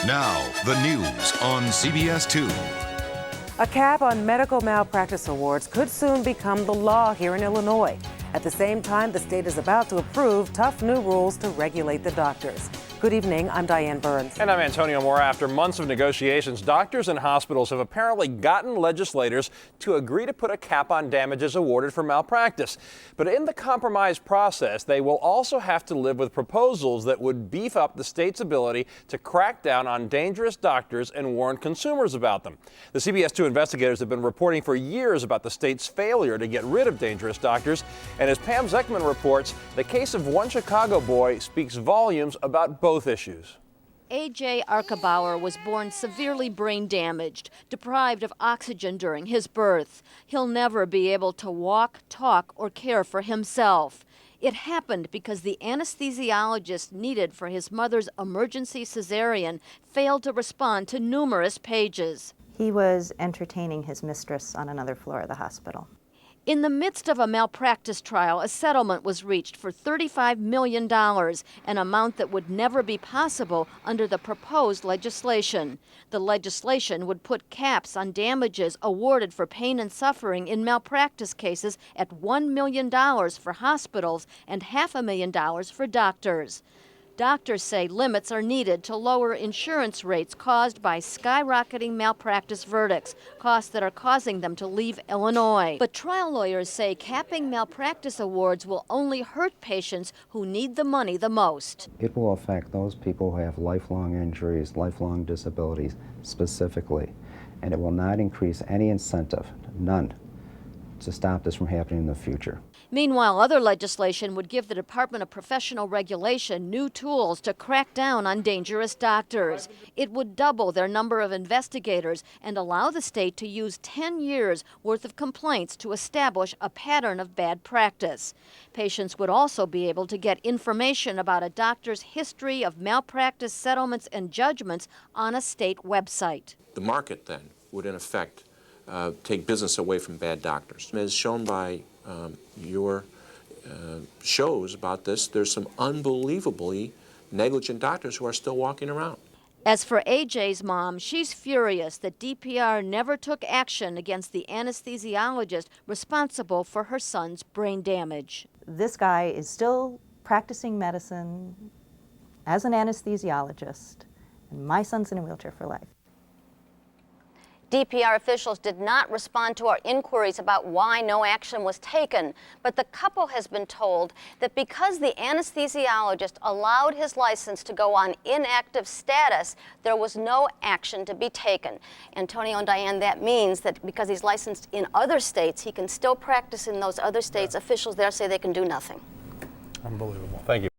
Now, the news on CBS 2. A cap on medical malpractice awards could soon become the law here in Illinois. At the same time, the state is about to approve tough new rules to regulate the doctors. Good evening, I'm Diane Burns. And I'm Antonio Moore. After months of negotiations, doctors and hospitals have apparently gotten legislators to agree to put a cap on damages awarded for malpractice. But in the compromise process, they will also have to live with proposals that would beef up the state's ability to crack down on dangerous doctors and warn consumers about them. The CBS 2 investigators have been reporting for years about the state's failure to get rid of dangerous doctors. And as Pam Zeckman reports, the case of one Chicago boy speaks volumes about both issues. A.J. Arkebauer was born severely brain damaged, deprived of oxygen during his birth. He'll never be able to walk, talk, or care for himself. It happened because the anesthesiologist needed for his mother's emergency cesarean failed to respond to numerous pages. He was entertaining his mistress on another floor of the hospital. In the midst of a malpractice trial, a settlement was reached for $35 million, an amount that would never be possible under the proposed legislation. The legislation would put caps on damages awarded for pain and suffering in malpractice cases at $1 million for hospitals and $500,000 for doctors. Doctors say limits are needed to lower insurance rates caused by skyrocketing malpractice verdicts, costs that are causing them to leave Illinois. But trial lawyers say capping malpractice awards will only hurt patients who need the money the most. It will affect those people who have lifelong injuries, lifelong disabilities specifically, and it will not increase any incentive, none, to stop this from happening in the future. Meanwhile, other legislation would give the Department of Professional Regulation new tools to crack down on dangerous doctors. It would double their number of investigators and allow the state to use 10 years' worth of complaints to establish a pattern of bad practice. Patients would also be able to get information about a doctor's history of malpractice settlements and judgments on a state website. The market then would in effect take business away from bad doctors. As shown by your shows about this, there's some unbelievably negligent doctors who are still walking around. As for AJ's mom, she's furious that DPR never took action against the anesthesiologist responsible for her son's brain damage. This guy is still practicing medicine as an anesthesiologist, and my son's in a wheelchair for life. DPR officials did not respond to our inquiries about why no action was taken, but the couple has been told that because the anesthesiologist allowed his license to go on inactive status, there was no action to be taken. Antonio and Diane, that means that because he's licensed in other states, he can still practice in those other states. Officials there say they can do nothing. Unbelievable. Thank you.